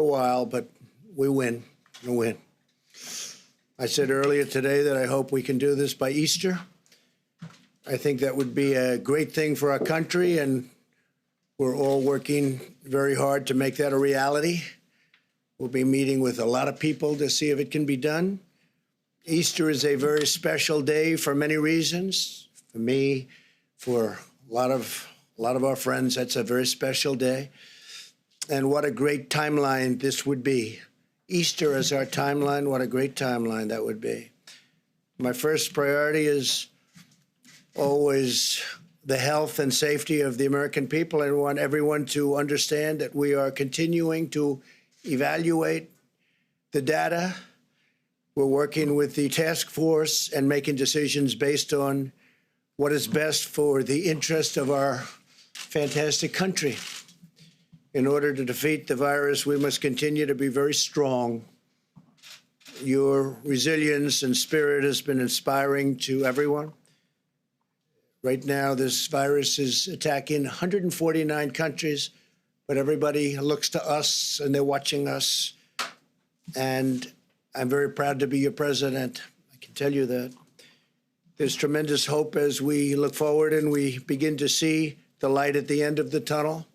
while, but we win. We win. I said earlier today that I hope we can do this by Easter. I think that would be a great thing for our country, and we're all working very hard to make that a reality. We'll be meeting with a lot of people to see if it can be done. Easter is a very special day for many reasons. For me, for a lot of our friends, that's a very special day. And what a great timeline this would be. Easter as our timeline, what a great timeline that would be. My first priority is always the health and safety of the American people. I want everyone to understand that we are continuing to evaluate the data. We're working with the task force and making decisions based on what is best for the interest of our fantastic country. In order to defeat the virus, we must continue to be very strong. Your resilience and spirit has been inspiring to everyone. Right now, this virus is attacking 149 countries, but everybody looks to us and they're watching us. And I'm very proud to be your president. I can tell you that. There's tremendous hope as we look forward and we begin to see the light at the end of the tunnel.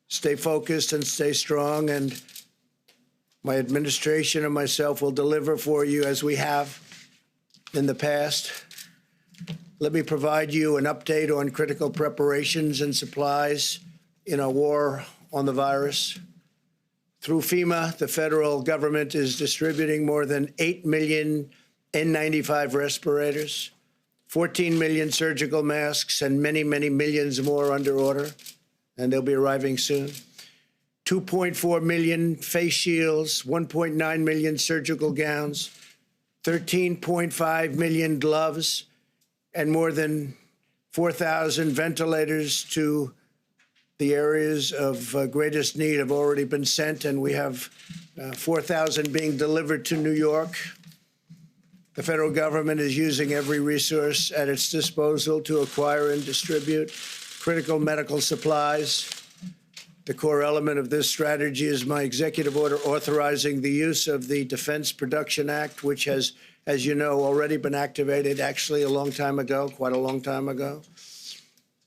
Stay focused and stay strong, and my administration and myself will deliver for you as we have in the past. Let me provide you an update on critical preparations and supplies in our war on the virus. Through FEMA, the federal government is distributing more than 8 million N95 respirators, 14 million surgical masks, and many, many millions more under order, and they'll be arriving soon. 2.4 million face shields, 1.9 million surgical gowns, 13.5 million gloves, and more than 4,000 ventilators to the areas of greatest need have already been sent, and we have 4,000 being delivered to New York. The federal government is using every resource at its disposal to acquire and distribute critical medical supplies. The core element of this strategy is my executive order authorizing the use of the Defense Production Act, which has, as you know, already been activated actually a long time ago, quite a long time ago.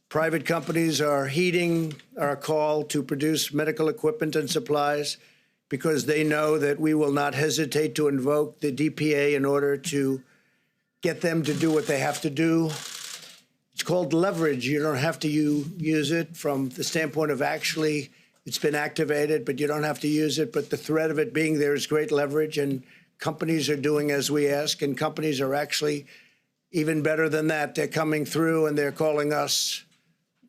Private companies are heeding our call to produce medical equipment and supplies because they know that we will not hesitate to invoke the DPA in order to get them to do what they have to do. It's called leverage. You don't have to use it from the standpoint of actually it's been activated, but you don't have to use it. But the threat of it being there is great leverage, and companies are doing as we ask, and companies are actually even better than that. They're coming through and they're calling us,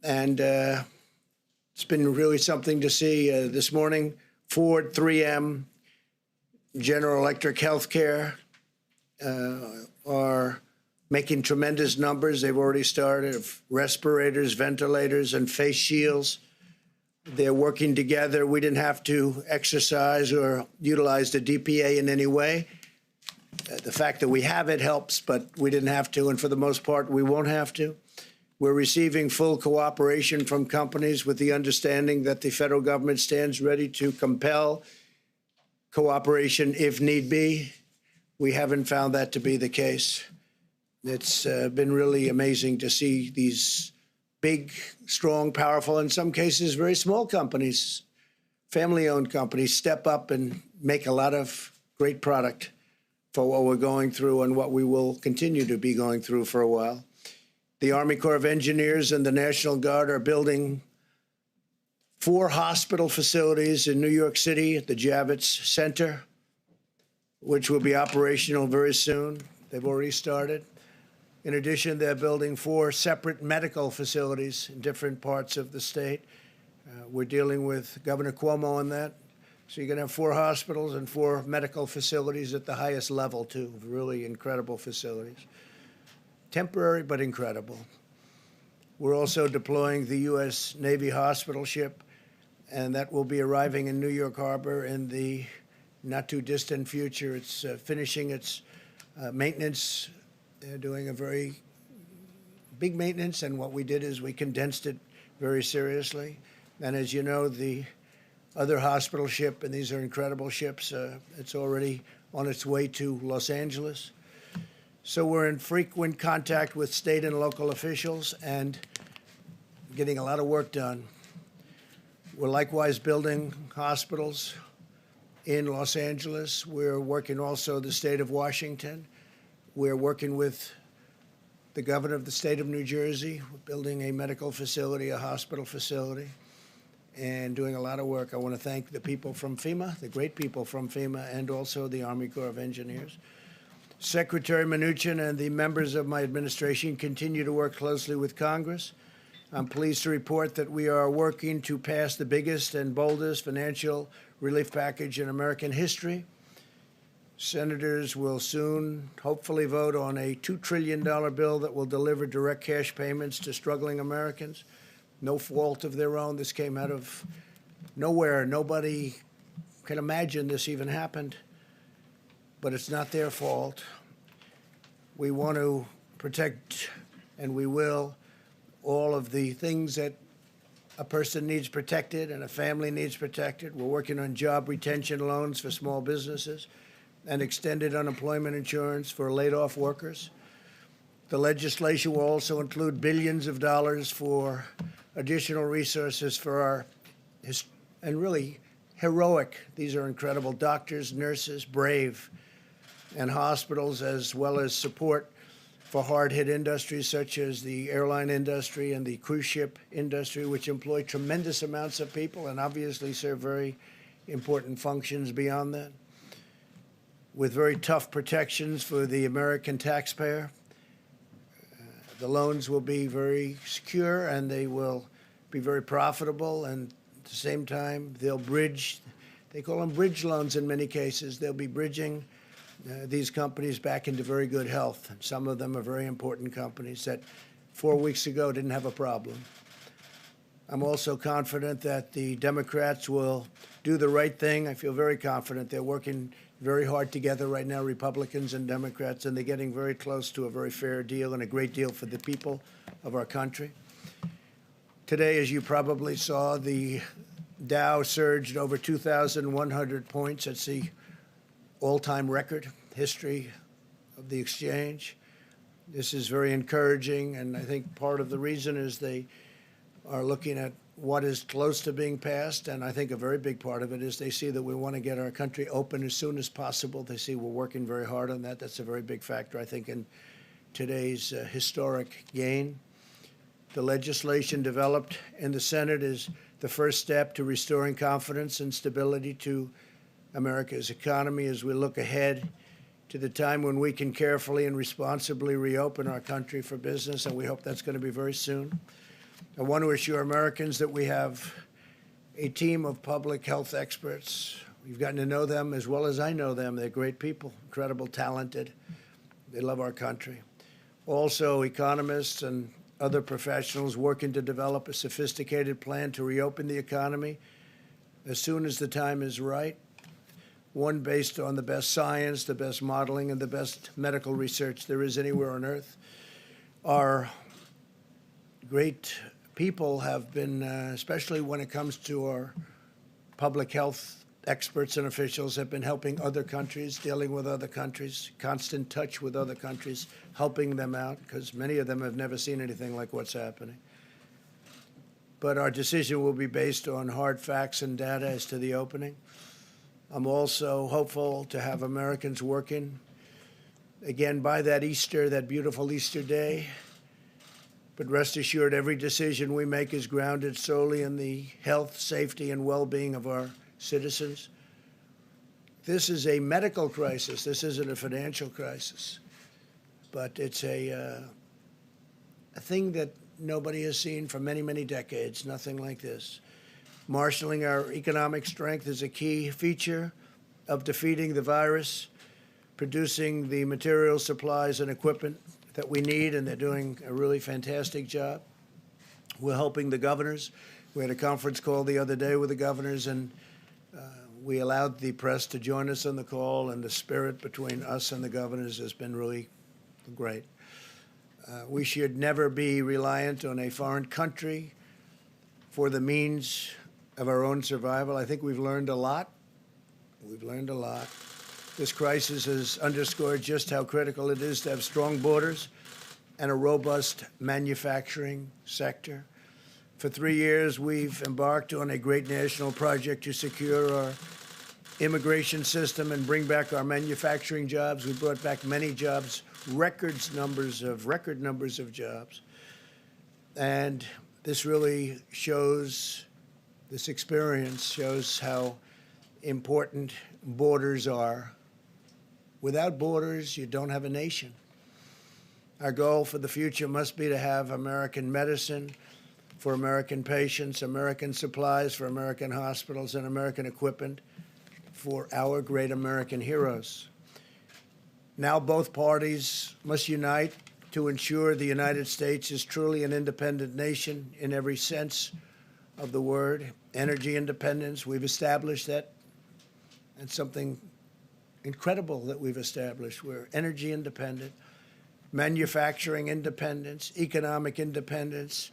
and it's been really something to see. This morning, Ford, 3M, General Electric Healthcare are making tremendous numbers. They've already started of respirators, ventilators, and face shields. They're working together. We didn't have to exercise or utilize the DPA in any way. The fact that we have it helps, but we didn't have to, and for the most part, we won't have to. We're receiving full cooperation from companies with the understanding that the federal government stands ready to compel cooperation if need be. We haven't found that to be the case. It's been really amazing to see these big, strong, powerful, in some cases very small companies, family-owned companies, step up and make a lot of great product for what we're going through and what we will continue to be going through for a while. The Army Corps of Engineers and the National Guard are building 4 hospital facilities in New York City at the Javits Center, which will be operational very soon. They've already started. In addition, they're building 4 separate medical facilities in different parts of the state. We're dealing with Governor Cuomo on that. So you're going to have 4 hospitals and 4 medical facilities at the highest level, too. Really incredible facilities. Temporary, but incredible. We're also deploying the U.S. Navy hospital ship, and that will be arriving in New York Harbor in the not-too-distant future. It's finishing its maintenance. They're doing a very big maintenance, and what we did is we condensed it very seriously. And as you know, the other hospital ship, and these are incredible ships. It's already on its way to Los Angeles. So we're in frequent contact with state and local officials and getting a lot of work done. We're likewise building hospitals in Los Angeles. We're working also the state of Washington. We're working with the governor of the state of New Jersey. We're building a medical facility, a hospital facility, and doing a lot of work. I want to thank the people from FEMA, the great people from FEMA, and also the Army Corps of Engineers. Secretary Mnuchin and the members of my administration continue to work closely with Congress. I'm pleased to report that we are working to pass the biggest and boldest financial relief package in American history. Senators will soon hopefully vote on a $2 trillion bill that will deliver direct cash payments to struggling Americans. No fault of their own. This came out of nowhere. Nobody can imagine this even happened, but it's not their fault. We want to protect, and we will, all of the things that a person needs protected and a family needs protected. We're working on job retention loans for small businesses and extended unemployment insurance for laid-off workers. The legislation will also include billions of dollars for additional resources for our, and really heroic, these are incredible doctors, nurses, brave, and hospitals, as well as support for hard-hit industries such as the airline industry and the cruise ship industry, which employ tremendous amounts of people and obviously serve very important functions beyond that, with very tough protections for the American taxpayer. The loans will be very secure and they will be very profitable, and at the same time, they'll bridge, they call them bridge loans in many cases. They'll be bridging these companies back into very good health. Some of them are very important companies that 4 weeks ago didn't have a problem. I'm also confident that the Democrats will do the right thing. I feel very confident. They're working very hard together right now, Republicans and Democrats, and they're getting very close to a very fair deal and a great deal for the people of our country. Today, as you probably saw, the Dow surged over 2,100 points. That's the all-time record history of the exchange. This is very encouraging, and I think part of the reason is they are looking at what is close to being passed, and I think a very big part of it is they see that we want to get our country open as soon as possible. They see we're working very hard on that. That's a very big factor, I think, in today's historic gain. The legislation developed in the Senate is the first step to restoring confidence and stability to America's economy as we look ahead to the time when we can carefully and responsibly reopen our country for business, and we hope that's going to be very soon. I want to assure Americans that we have a team of public health experts. We've gotten to know them as well as I know them. They're great people, incredible, talented. They love our country. Also, economists and other professionals working to develop a sophisticated plan to reopen the economy as soon as the time is right. One based on the best science, the best modeling, and the best medical research there is anywhere on earth. Our great people have been, especially when it comes to our public health experts and officials, have been helping other countries, dealing with other countries, constant touch with other countries, helping them out, because many of them have never seen anything like what's happening. But our decision will be based on hard facts and data as to the opening. I'm also hopeful to have Americans working again by that Easter, that beautiful Easter day. But rest assured, every decision we make is grounded solely in the health, safety, and well-being of our citizens. This is a medical crisis. This isn't a financial crisis. But it's a thing that nobody has seen for many, many decades, nothing like this. Marshaling our economic strength is a key feature of defeating the virus, producing the materials, supplies, and equipment that we need, and they're doing a really fantastic job. We're helping the governors. We had a conference call the other day with the governors, and we allowed the press to join us on the call, and the spirit between us and the governors has been really great. We should never be reliant on a foreign country for the means of our own survival. I think we've learned a lot. We've learned a lot. This crisis has underscored just how critical it is to have strong borders and a robust manufacturing sector. For 3 years, we've embarked on a great national project to secure our immigration system and bring back our manufacturing jobs. We brought back many jobs, record numbers of jobs. And this really shows, this experience shows how important borders are. Without borders, you don't have a nation. Our goal for the future must be to have American medicine for American patients, American supplies for American hospitals, and American equipment for our great American heroes. Now both parties must unite to ensure the United States is truly an independent nation in every sense of the word. Energy independence, we've established that. That's something incredible that we've established. We're energy independent, manufacturing independence, economic independence,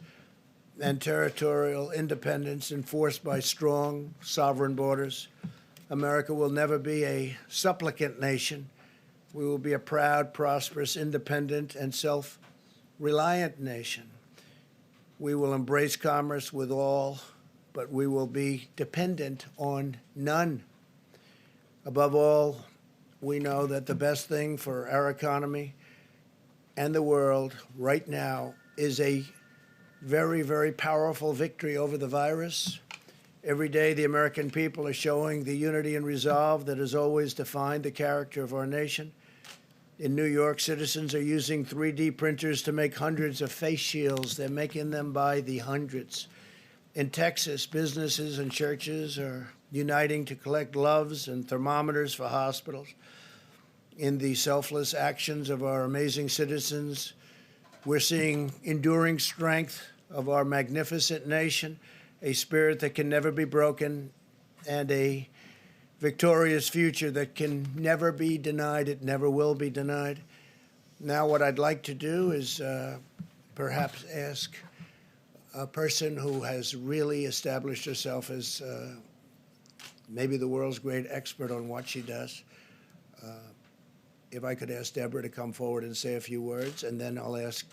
and territorial independence enforced by strong sovereign borders. America will never be a supplicant nation. We will be a proud, prosperous, independent, and self-reliant nation. We will embrace commerce with all, but we will be dependent on none. Above all, we know that the best thing for our economy and the world right now is a very, very powerful victory over the virus. Every day, the American people are showing the unity and resolve that has always defined the character of our nation. In New York, citizens are using 3D printers to make hundreds of face shields. They're making them by the hundreds. In Texas, businesses and churches are uniting to collect gloves and thermometers for hospitals. In the selfless actions of our amazing citizens, we're seeing enduring strength of our magnificent nation, a spirit that can never be broken, and a victorious future that can never be denied. It never will be denied. Now what I'd like to do is perhaps ask a person who has really established herself as maybe the world's great expert on what she does. If I could ask Deborah to come forward and say a few words, and then I'll ask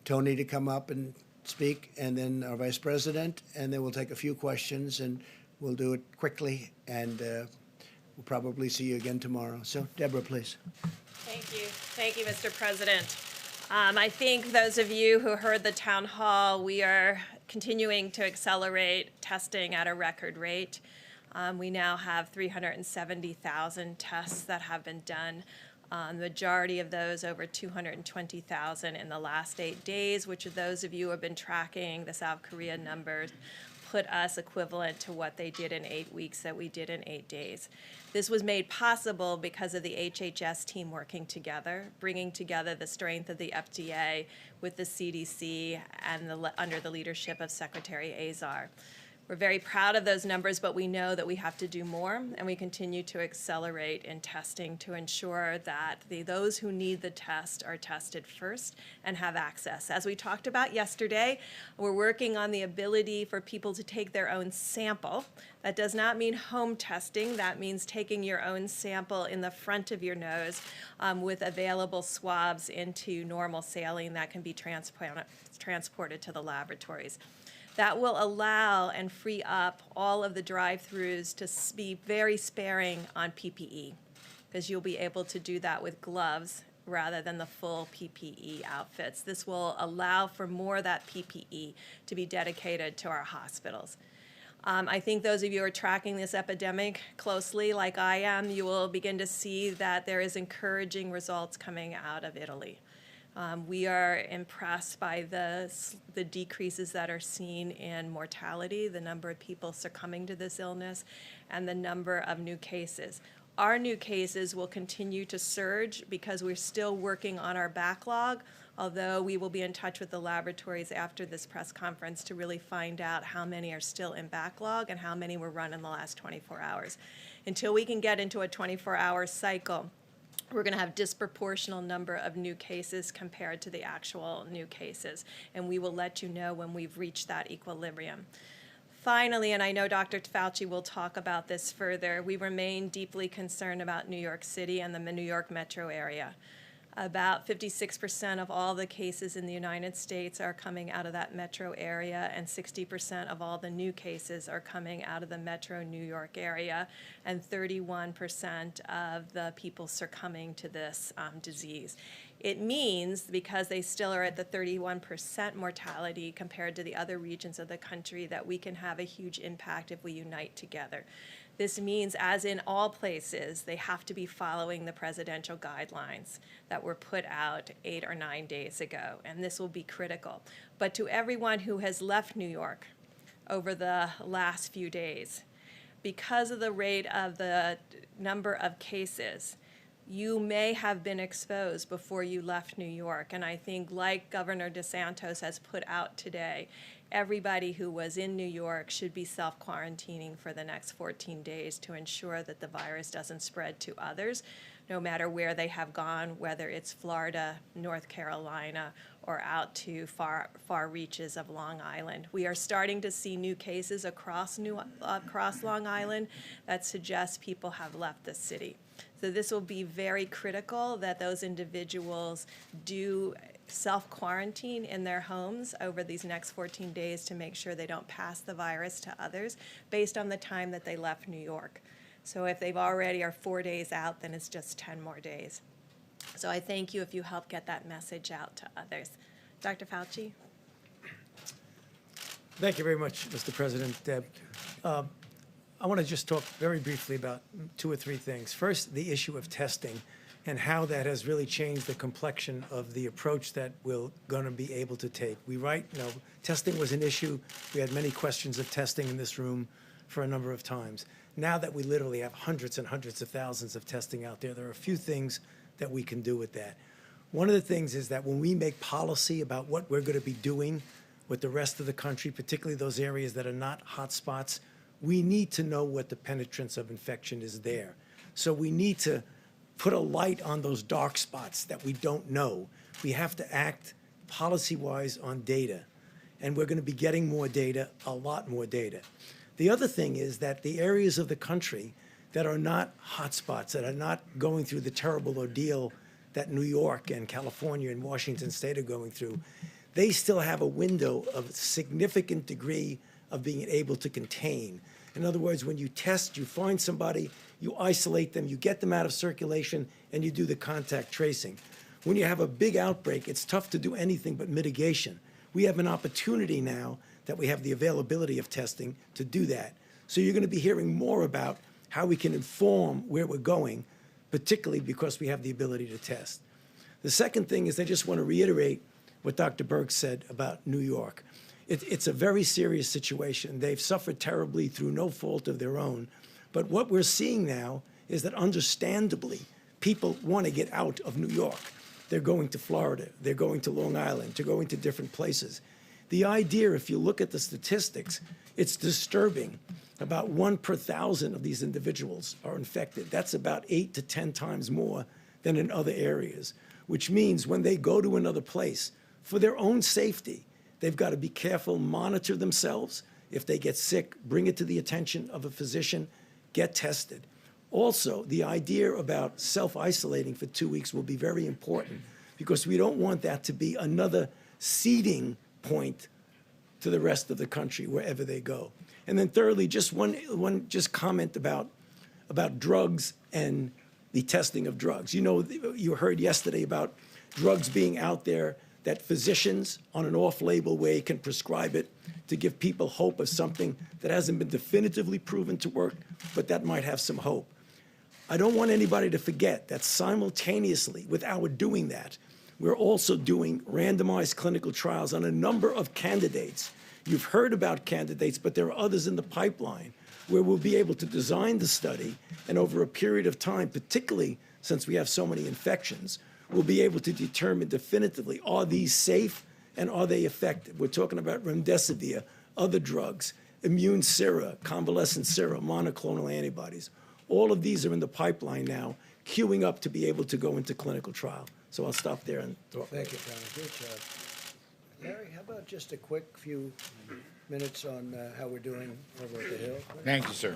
Tony to come up and speak, and then our Vice President, and then we'll take a few questions, and we'll do it quickly, and we'll probably see you again tomorrow. So, Deborah, please. Thank you. Thank you, Mr. President. I think those of you who heard the town hall, we are continuing to accelerate testing at a record rate. We now have 370,000 tests that have been done. The majority of those, over 220,000 in the last 8 days, which are those of you who have been tracking the South Korea numbers, put us equivalent to what they did in 8 weeks that we did in 8 days. This was made possible because of the HHS team working together, bringing together the strength of the FDA with the CDC and under the leadership of Secretary Azar. We're very proud of those numbers, but we know that we have to do more, and we continue to accelerate in testing to ensure that those who need the test are tested first and have access. As we talked about yesterday, we're working on the ability for people to take their own sample. That does not mean home testing. That means taking your own sample in the front of your nose with available swabs into normal saline that can be transported to the laboratories. That will allow and free up all of the drive-thrus to be very sparing on PPE, because you'll be able to do that with gloves rather than the full PPE outfits. This will allow for more of that PPE to be dedicated to our hospitals. I think those of you who are tracking this epidemic closely, like I am, you will begin to see that there is encouraging results coming out of Italy. We are impressed by the decreases that are seen in mortality, the number of people succumbing to this illness, and the number of new cases. Our new cases will continue to surge because we're still working on our backlog, although we will be in touch with the laboratories after this press conference to really find out how many are still in backlog and how many were run in the last 24 hours. Until we can get into a 24-hour cycle, we're going to have disproportional number of new cases compared to the actual new cases, and we will let you know when we've reached that equilibrium. finally, and I know Dr. Fauci will talk about this further, we remain deeply concerned about New York City and the New York metro area. About 56% of all the cases in the United States are coming out of that metro area, and 60% of all the new cases are coming out of the metro New York area, and 31% of the people succumbing to this disease. It means, because they still are at the 31% mortality compared to the other regions of the country, that we can have a huge impact if we unite together. This means, as in all places, they have to be following the presidential guidelines that were put out 8 or 9 days ago, and this will be critical. But to everyone who has left New York over the last few days, because of the rate of the number of cases, you may have been exposed before you left New York. And I think, like Governor DeSantis has put out today, everybody who was in New York should be self-quarantining for the next 14 days to ensure that the virus doesn't spread to others, no matter where they have gone, whether it's Florida, North Carolina, or out to far reaches of Long Island. We are starting to see new cases across Long Island that suggest people have left the city. So this will be very critical that those individuals do self-quarantine in their homes over these next 14 days to make sure they don't pass the virus to others based on the time that they left New York. So if they've already are 4 days out, then it's just 10 more days. So I thank you if you help get that message out to others. Dr. Fauci? Thank you very much, Mr. President. Deb. I want to just talk very briefly about 2 or 3 things. First, the issue of testing and how that has really changed the complexion of the approach that we're going to be able to take. Testing was an issue. We had many questions of testing in this room for a number of times. Now that we literally have hundreds and hundreds of thousands of testing out there, there are a few things that we can do with that. One of the things is that when we make policy about what we're going to be doing with the rest of the country, particularly those areas that are not hot spots, we need to know what the penetrance of infection is there. So we need to put a light on those dark spots that we don't know. We have to act policy-wise on data, and we're going to be getting more data, a lot more data. The other thing is that the areas of the country that are not hotspots, that are not going through the terrible ordeal that New York and California and Washington State are going through, they still have a window of a significant degree of being able to contain. In other words, when you test, you find somebody, you isolate them, you get them out of circulation, and you do the contact tracing. When you have a big outbreak, it's tough to do anything but mitigation. We have an opportunity now that we have the availability of testing to do that. So you're going to be hearing more about how we can inform where we're going, particularly because we have the ability to test. The second thing is I just want to reiterate what Dr. Birx said about New York. It's a very serious situation. They've suffered terribly through no fault of their own. But what we're seeing now is that, understandably, people want to get out of New York. They're going to Florida. They're going to Long Island. They're going to different places. The idea, if you look at the statistics, it's disturbing. About 1 per 1,000 of these individuals are infected. That's about 8 to 10 times more than in other areas, which means when they go to another place, for their own safety, they've got to be careful, monitor themselves. If they get sick, bring it to the attention of a physician, get tested. Also, the idea about self-isolating for 2 weeks will be very important because we don't want that to be another seeding point to the rest of the country wherever they go. And then thirdly, just one comment about drugs and the testing of drugs. You know, you heard yesterday about drugs being out there that physicians on an off-label way can prescribe it to give people hope of something that hasn't been definitively proven to work, but that might have some hope. I don't want anybody to forget that simultaneously with our doing that, we're also doing randomized clinical trials on a number of candidates. You've heard about candidates, but there are others in the pipeline where we'll be able to design the study, and over a period of time, particularly since we have so many infections, we'll be able to determine definitively, are these safe and are they effective? We're talking about remdesivir, other drugs, immune sera, convalescent sera, monoclonal antibodies. All of these are in the pipeline now, queuing up to be able to go into clinical trial. So I'll stop there and talk. Thank you, Tony. Good job. Larry, how about just a quick few minutes on how we're doing over at the Hill. Thank you, sir.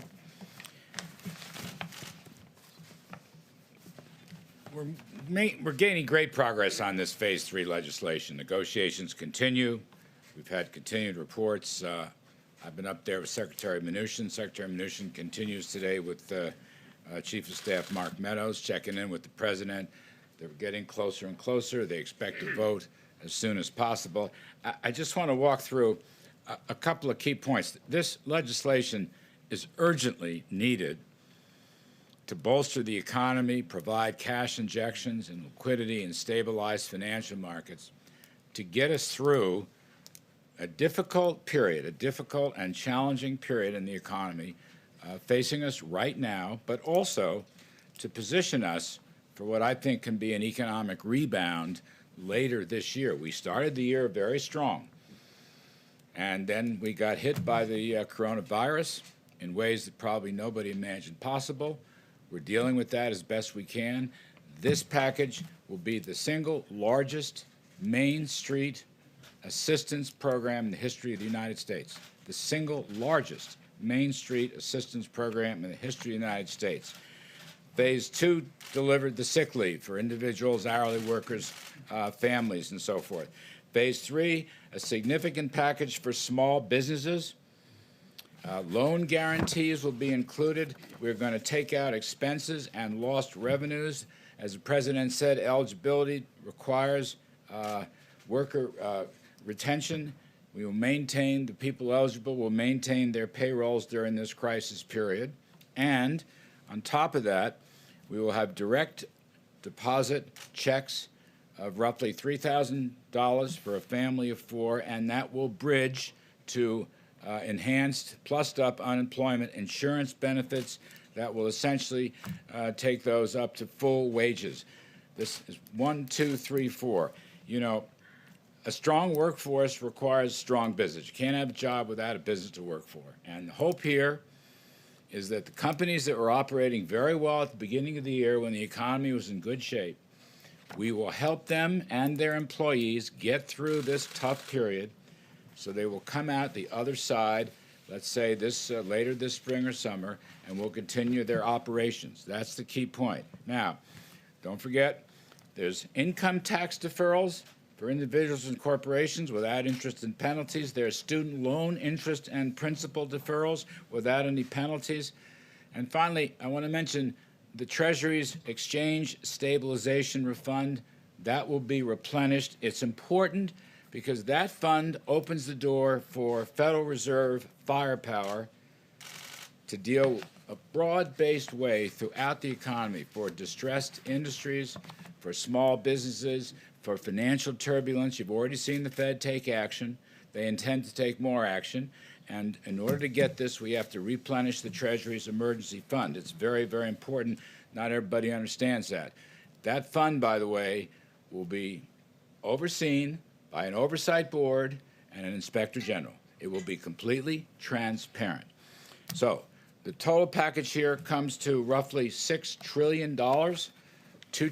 We're gaining great progress on this Phase 3 legislation. Negotiations continue. We've had continued reports. I've been up there with Secretary Mnuchin. Secretary Mnuchin continues today with Chief of Staff Mark Meadows, checking in with the President. They're getting closer and closer. They expect to vote as soon as possible. I just want to walk through a couple of key points. This legislation is urgently needed to bolster the economy, provide cash injections and liquidity, and stabilize financial markets to get us through a difficult period, a difficult and challenging period in the economy facing us right now, but also to position us for what I think can be an economic rebound later this year. We started the year very strong, and then we got hit by the coronavirus in ways that probably nobody imagined possible. We're dealing with that as best we can. This package will be the single largest Main Street assistance program in the history of the United States. The single largest Main Street assistance program in the history of the United States. Phase 2 delivered the sick leave for individuals, hourly workers, families, and so forth. Phase 3, a significant package for small businesses. Loan guarantees will be included. We're going to take out expenses and lost revenues. As the President said, eligibility requires worker retention. We will maintain, the people eligible will maintain their payrolls during this crisis period. And on top of that, we will have direct deposit checks of roughly $3,000 for a family of 4, and that will bridge to enhanced, plussed up unemployment insurance benefits that will essentially take those up to full wages. This is 1, 2, 3, 4. You know, a strong workforce requires strong business. You can't have a job without a business to work for. And the hope here is that the companies that were operating very well at the beginning of the year when the economy was in good shape, we will help them and their employees get through this tough period so they will come out the other side, let's say this later this spring or summer, and will continue their operations. That's the key point. Now, don't forget, there's income tax deferrals for individuals and corporations without interest and penalties. There's student loan interest and principal deferrals without any penalties. And finally, I want to mention the Treasury's Exchange Stabilization Refund. That will be replenished. It's important because that fund opens the door for Federal Reserve firepower to deal a broad-based way throughout the economy for distressed industries, for small businesses, for financial turbulence. You've already seen the Fed take action. They intend to take more action. And in order to get this, we have to replenish the Treasury's emergency fund. It's very, very important. Not everybody understands that. That fund, by the way, will be overseen by an oversight board and an inspector general. It will be completely transparent. So the total package here comes to roughly $6 trillion, $2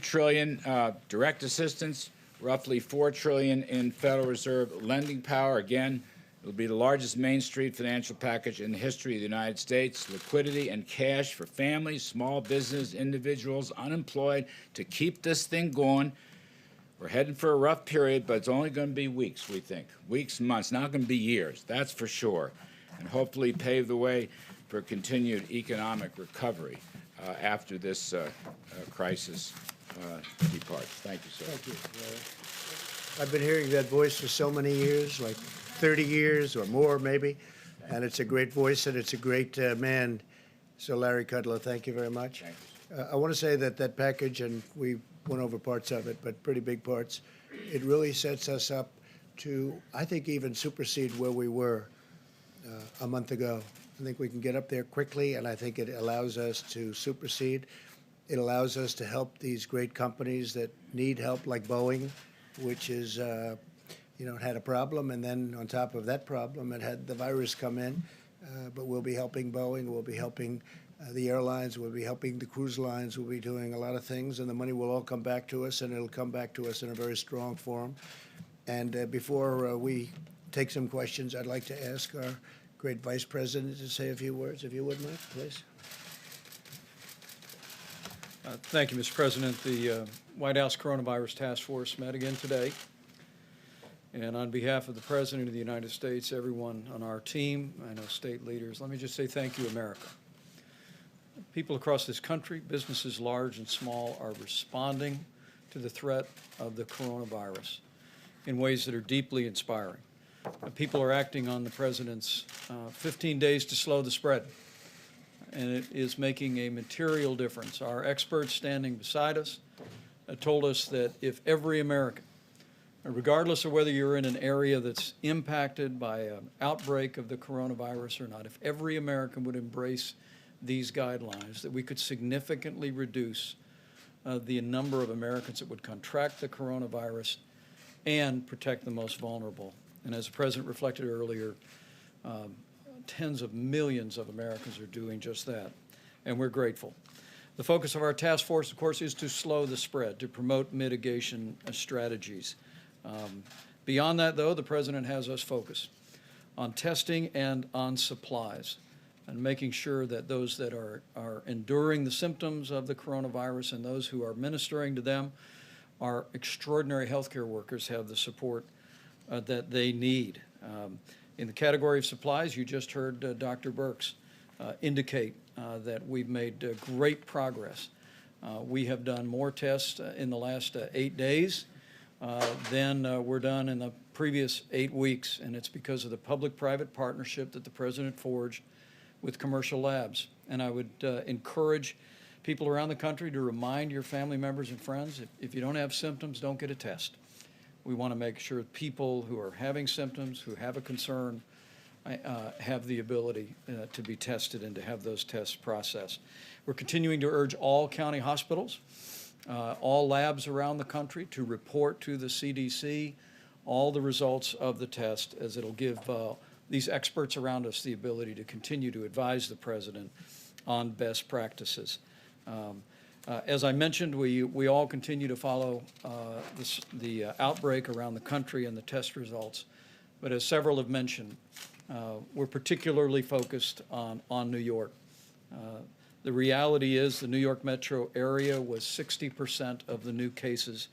trillion direct assistance, roughly $4 trillion in Federal Reserve lending power. Again, it'll be the largest Main Street financial package in the history of the United States. Liquidity and cash for families, small business, individuals, unemployed, to keep this thing going. We're heading for a rough period, but it's only going to be weeks, we think. Weeks, months, not going to be years, that's for sure. And hopefully pave the way for continued economic recovery after this crisis departs. Thank you, sir. Thank you. I've been hearing that voice for so many years, like 30 years or more maybe, and it's a great voice and it's a great man. So Larry Kudlow, thank you very much. Thank I want to say that that package, and we went over parts of it, but pretty big parts, it really sets us up to, I think, even supersede where we were a month ago. I think we can get up there quickly, and I think it allows us to supersede. It allows us to help these great companies that need help, like Boeing, which is, it had a problem, and then on top of that problem, it had the virus come in. But we'll be helping Boeing, we'll be helping the airlines, we'll be helping the cruise lines, we'll be doing a lot of things, and the money will all come back to us, and it'll come back to us in a very strong form. And before we take some questions. I'd like to ask our great Vice President to say a few words, if you would, Mike, please. Thank you, Mr. President. The White House Coronavirus Task Force met again today. And on behalf of the President of the United States, everyone on our team, I know state leaders, let me just say thank you, America. People across this country, businesses large and small, are responding to the threat of the coronavirus in ways that are deeply inspiring. People are acting on the President's 15 days to slow the spread, and it is making a material difference. Our experts standing beside us told us that if every American, regardless of whether you're in an area that's impacted by an outbreak of the coronavirus or not, if every American would embrace these guidelines, that we could significantly reduce the number of Americans that would contract the coronavirus and protect the most vulnerable. And as the President reflected earlier, tens of millions of Americans are doing just that, and we're grateful. The focus of our task force, of course, is to slow the spread, to promote mitigation strategies. Beyond that, though, the President has us focused on testing and on supplies, and making sure that those that are enduring the symptoms of the coronavirus and those who are ministering to them, our extraordinary healthcare workers, have the support that they need. In the category of supplies, you just heard Dr. Birx indicate that we've made great progress. We have done more tests in the last 8 days than were done in the previous 8 weeks, and it's because of the public-private partnership that the President forged with commercial labs. And I would encourage people around the country to remind your family members and friends, if you don't have symptoms, don't get a test. We want to make sure people who are having symptoms, who have a concern, have the ability to be tested and to have those tests processed. We're continuing to urge all county hospitals, all labs around the country to report to the CDC all the results of the test, as it'll give these experts around us the ability to continue to advise the President on best practices. As I mentioned, we all continue to follow the outbreak around the country and the test results. But as several have mentioned, we're particularly focused on New York. The reality is the New York metro area was 60% of the new cases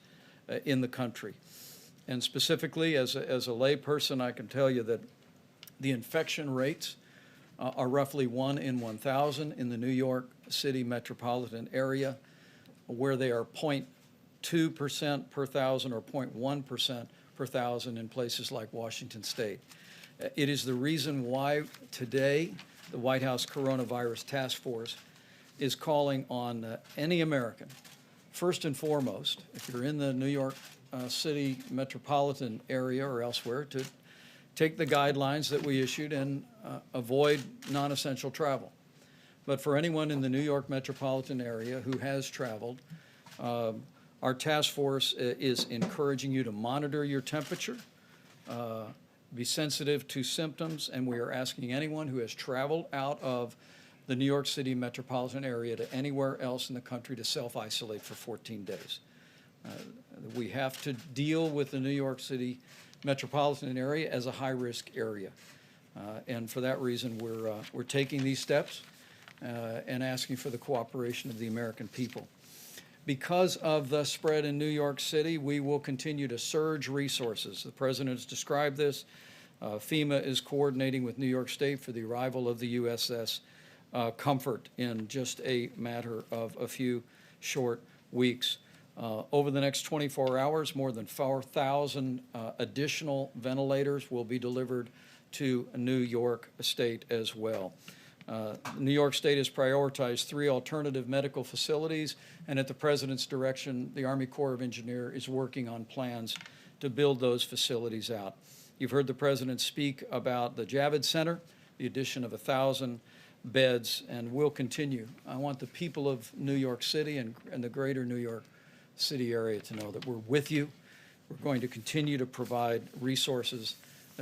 in the country. And specifically, as a layperson, I can tell you that the infection rates are roughly 1 in 1,000 in the New York City metropolitan area, where they are 0.2% per thousand or 0.1% per thousand in places like Washington State. It is the reason why today the White House Coronavirus Task Force is calling on any American, first and foremost, if you're in the New York City metropolitan area or elsewhere, to take the guidelines that we issued and avoid non-essential travel. But for anyone in the New York metropolitan area who has traveled, our task force is encouraging you to monitor your temperature, be sensitive to symptoms, and we are asking anyone who has traveled out of the New York City metropolitan area to anywhere else in the country to self-isolate for 14 days. We have to deal with the New York City metropolitan area as a high-risk area. And for that reason, we're taking these steps and asking for the cooperation of the American people. Because of the spread in New York City, we will continue to surge resources. The President has described this. FEMA is coordinating with New York State for the arrival of the USS Comfort in just a matter of a few short weeks. Over the next 24 hours, more than 4,000 additional ventilators will be delivered to New York State as well. New York State has prioritized 3 alternative medical facilities, and at the President's direction, the Army Corps of Engineers is working on plans to build those facilities out. You've heard the President speak about the Javits Center, the addition of 1,000 beds, and we'll continue. I want the people of New York City and the greater New York City area to know that we're with you. We're going to continue to provide resources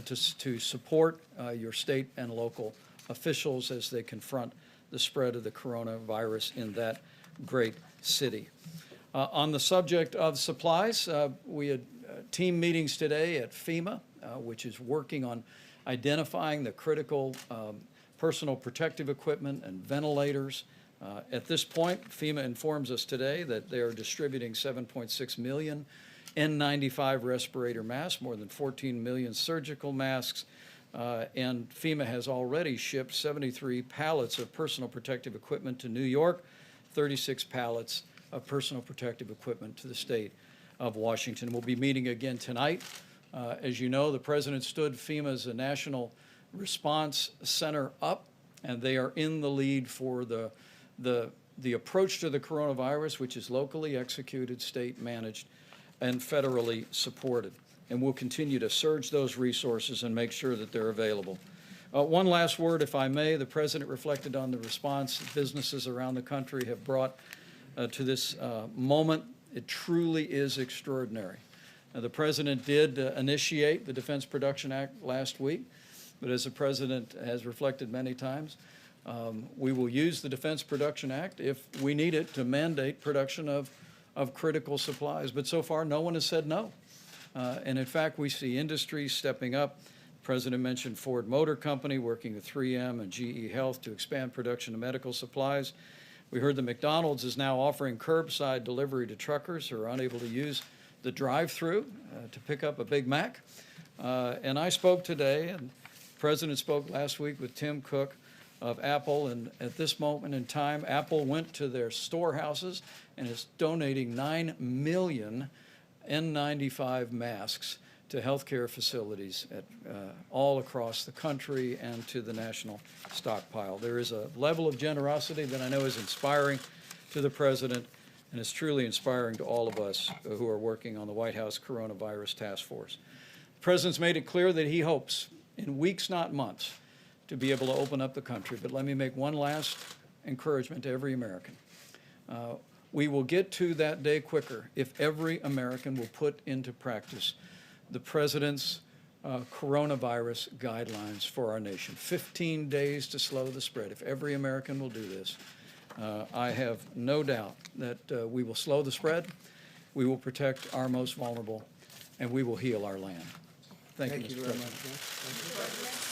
to support your state and local officials as they confront the spread of the coronavirus in that great city. On the subject of supplies, we had team meetings today at FEMA which is working on identifying the critical personal protective equipment and ventilators. At this point, FEMA informs us today that they are distributing 7.6 million N95 respirator masks, more than 14 million surgical masks, and FEMA has already shipped 73 pallets of personal protective equipment to New York, 36 pallets of personal protective equipment to the state of Washington. We'll be meeting again tonight. As you know, the President stood FEMA's National Response Center up, and they are in the lead for the approach to the coronavirus, which is locally executed, state managed, and federally supported. And we'll continue to surge those resources and make sure that they're available. One last word, if I may. The President reflected on the response businesses around the country have brought to this moment. It truly is extraordinary. The President did initiate the Defense Production Act last week, but as the President has reflected many times, we will use the Defense Production Act if we need it to mandate production of critical supplies. But so far, no one has said no. And in fact, we see industries stepping up. The President mentioned Ford Motor Company working with 3M and GE Health to expand production of medical supplies. We heard that McDonald's is now offering curbside delivery to truckers who are unable to use the drive-through to pick up a Big Mac. And I spoke today, and the President spoke last week with Tim Cook of Apple, and at this moment in time, Apple went to their storehouses and is donating 9 million N95 masks to healthcare facilities all across the country and to the national stockpile. There is a level of generosity that I know is inspiring to the President, and it's truly inspiring to all of us who are working on the White House Coronavirus Task Force. The President's made it clear that he hopes, in weeks, not months, to be able to open up the country. But let me make one last encouragement to every American. We will get to that day quicker if every American will put into practice the President's coronavirus guidelines for our nation. 15 days to slow the spread. If every American will do this, I have no doubt that we will slow the spread, we will protect our most vulnerable, and we will heal our land. Thank you, Mr. President.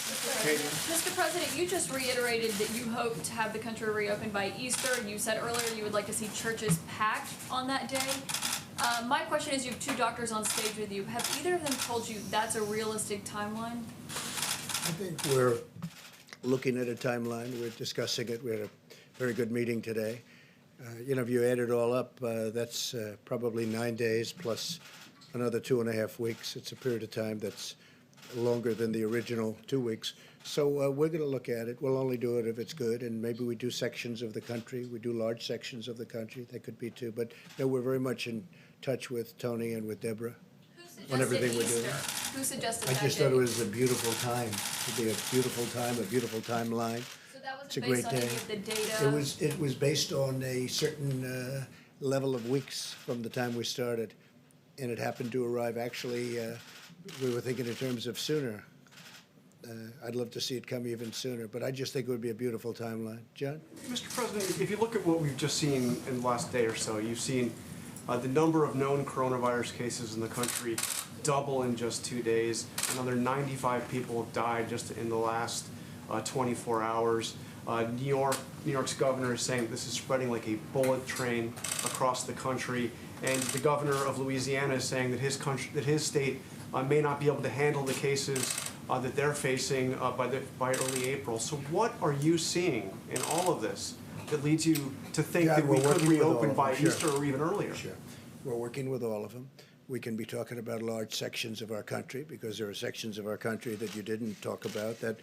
Mr. President, you just reiterated that you hope to have the country reopened by Easter. You said earlier you would like to see churches packed on that day. My question is, you have two doctors on stage with you. Have either of them told you that's a realistic timeline? I think we're looking at a timeline. We're discussing it. We had a very good meeting today. If you add it all up, that's probably 9 days plus another 2.5 weeks. It's a period of time that's longer than the original 2 weeks. So we're going to look at it. We'll only do it if it's good, and maybe we do sections of the country. We do large sections of the country. That could be too. But we're very much in touch with Tony and with Deborah on everything we're doing. Who suggested I that just date? thought it was a beautiful time. It'd be a beautiful time, a beautiful timeline. So that was It's a based great on day. any of the data? It was based on a certain level of weeks from the time we started, and it happened to arrive. Actually, we were thinking in terms of sooner. I'd love to see it come even sooner, but I just think it would be a beautiful timeline. John? Mr. President, if you look at what we've just seen in the last day or so, you've seen the number of known coronavirus cases in the country double in just 2 days. Another 95 people have died just in the last 24 hours. New York's governor is saying this is spreading like a bullet train across the country, and the governor of Louisiana is saying that his state may not be able to handle the cases that they're facing by early April. So what are you seeing in all of this that leads you to think that we could reopen by Easter or even earlier? Sure. We're working with all of them. We can be talking about large sections of our country because there are sections of our country that you didn't talk about that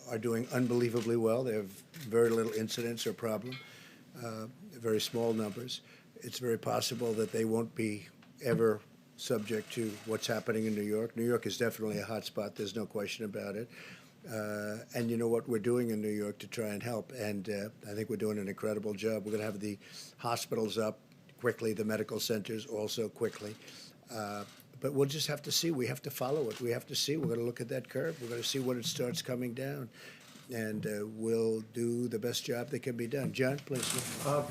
are doing unbelievably well. They have very little incidence or problem, very small numbers. It's very possible that they won't be ever subject to what's happening in New York. New York is definitely a hot spot. There's no question about it. And you know what we're doing in New York to try and help. And I think we're doing an incredible job. We're going to have the hospitals up quickly, the medical centers also quickly. But we'll just have to see. We have to follow it. We have to see. We're going to look at that curve. We're going to see when it starts coming down. And we'll do the best job that can be done. John, please.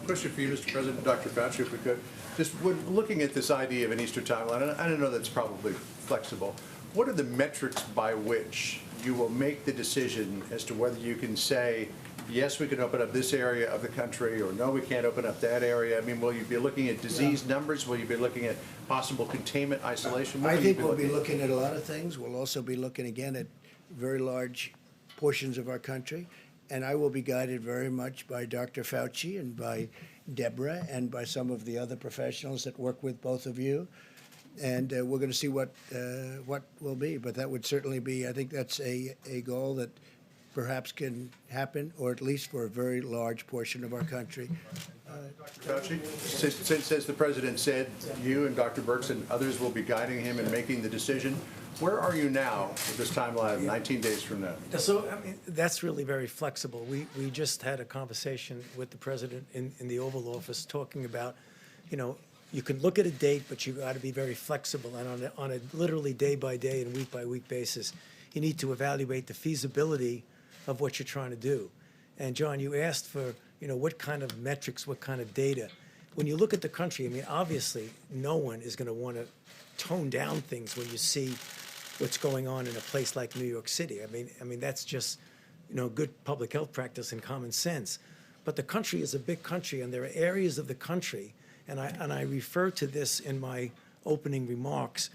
Question for you, Mr. President, Dr. Fauci, if we could. Just when looking at this idea of an Easter timeline, and I know that's probably flexible, What are the metrics by which you will make the decision as to whether you can say, yes, we can open up this area of the country, or no, we can't open up that area? I mean, will you be looking at disease numbers? Will you be looking at possible containment, isolation? What I will you think we'll be looking at? looking at a lot of things. We'll also be looking again at very large portions of our country. And I will be guided very much by Dr. Fauci and by Deborah and by some of the other professionals that work with both of you. And we're going to see what will be. But that would certainly be, I think that's a goal that perhaps can happen, or at least for a very large portion of our country. Fauci, since, as the president said, you and Dr. Birx and others will be guiding him in making the decision, where are you now with this timeline of 19 days from now? So, I mean, that's really very flexible. We just had a conversation with the president in the Oval Office talking about, you know, you can look at a date, but you got to be very flexible. And on a literally day-by-day and week-by-week basis, you need to evaluate the feasibility of what you're trying to do. And, John, you asked for, you know, what kind of metrics, what kind of data. When you look at the country, I mean, obviously, no one is going to want to tone down things when you see what's going on in a place like New York City. I mean that's just, you know, good public health practice and common sense. But the country is a big country, and there are areas of the country, and I refer to this in my opening remarks,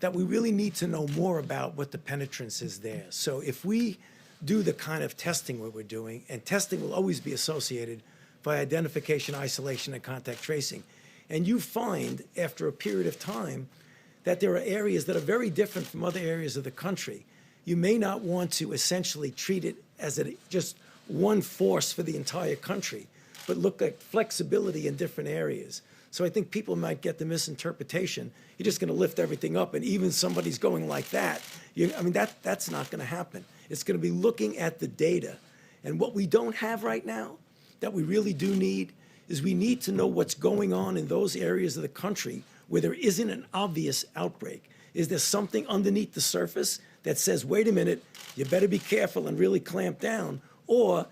that we really need to know more about what the penetrance is there. So if we do the kind of testing what we're doing, and testing will always be associated by identification, isolation, and contact tracing, and you find after a period of time that there are areas that are very different from other areas of the country, you may not want to essentially treat it as just one force for the entire country, but look at flexibility in different areas. So I think people might get the misinterpretation. You're just going to lift everything up, and even somebody's going like that. I mean, that's not going to happen. It's going to be looking at the data. And what we don't have right now that we really do need is we need to know what's going on in those areas of the country where there isn't an obvious outbreak. Is there something underneath the surface that says, wait a minute, you better be careful and really clamp down? Or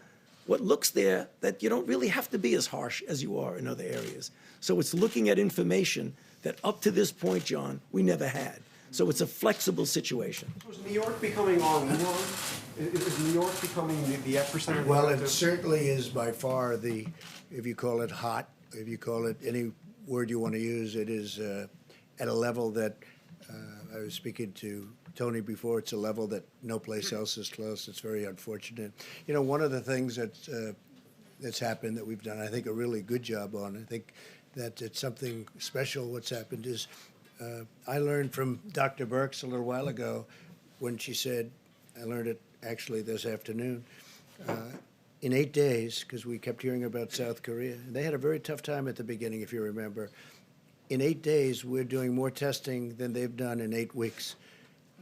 what looks there that you don't really have to be as harsh as you are in other areas. So it's looking at information that up to this point, John, we never had. So it's a flexible situation. Was New York becoming on more? Is New York becoming the epicenter? Well, it certainly is by far the, if you call it hot, if you call it any word you want to use, it is at a level that I was speaking to Tony before. It's a level that no place else is close. It's very unfortunate. You know, one of the things that's happened that we've done, I think, a really good job on. I think that it's something special. What's happened is I learned from Dr. Birx a little while ago when she said, I learned it actually this afternoon. In 8 days, because we kept hearing about South Korea, they had a very tough time at the beginning, if you remember. In 8 days, we're doing more testing than they've done in 8 weeks.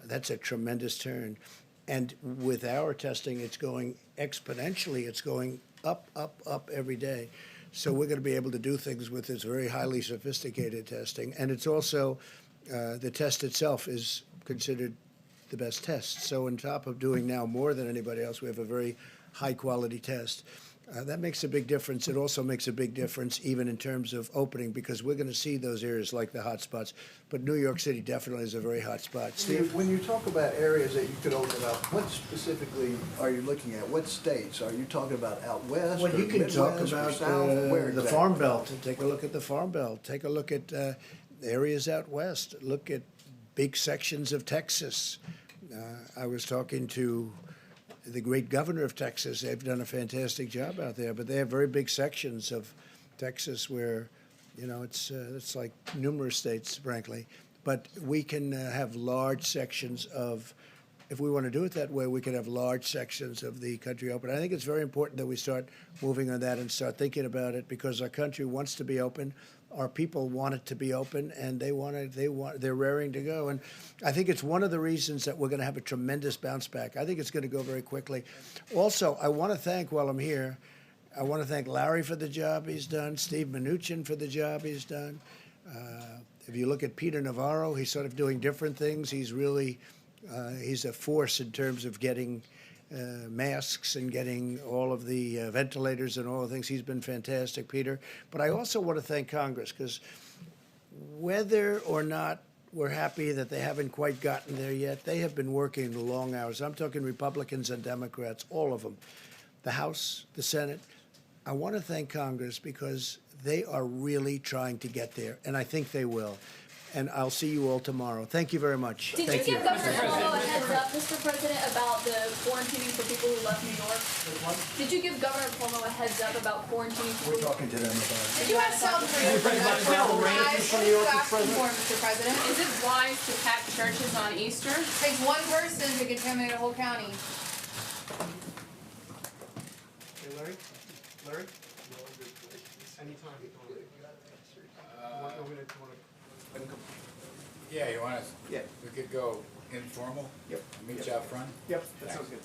That's a tremendous turn. And with our testing, it's going exponentially. It's going up, up, up every day. So we're going to be able to do things with this very highly sophisticated testing. And it's also, the test itself is considered the best test. So on top of doing now more than anybody else, we have a very high-quality test. That makes a big difference. It also makes a big difference even in terms of opening, because we're going to see those areas like the hot spots. But New York City definitely is a very hot spot. Steve? When you talk about areas that you could open up, what specifically are you looking at? What states? Are you talking about out west? Well, you or can talk Midwest or about South? Where the exactly? Farm Belt. Take a look at the Farm Belt. Take a look at areas out west. Look at big sections of Texas. I was talking to the great governor of Texas. They've done a fantastic job out there, but they have very big sections of Texas where, you know, it's like numerous states, frankly. But we can have large sections of, if we want to do it that way, we can have large sections of the country open. I think it's very important that we start moving on that and start thinking about it, because our country wants to be open. Our people want it to be open, and they're raring to go. And I think it's one of the reasons that we're going to have a tremendous bounce back. I think it's going to go very quickly. Also, I want to thank, while I'm here, I want to thank Larry for the job he's done, Steve Mnuchin for the job he's done. If you look at Peter Navarro, he's sort of doing different things. He's really, he's a force in terms of getting masks and getting all of the ventilators and all the things. He's been fantastic, Peter. But I also want to thank Congress, because whether or not we're happy that they haven't quite gotten there yet. They have been working the long hours. I'm talking Republicans and Democrats, all of them. The House, the Senate. I want to thank Congress because they are really trying to get there, and I think they will. And I'll see you all tomorrow. Thank you very much. Did Thank you give Governor Cuomo a heads up, Mr. President, about the quarantining for people who left New York? Did you give Governor Cuomo a heads up about quarantining We're people? talking to them about it. Did you have South Korea? What are you asking for, Mr. President? Is it wise to pack churches on Easter? Takes one person to contaminate a whole county. Hey, Larry? Larry? Anytime. You want Yeah, you want us? Yeah. We could go informal? Yep. Meet you out front? Yep, that sounds good.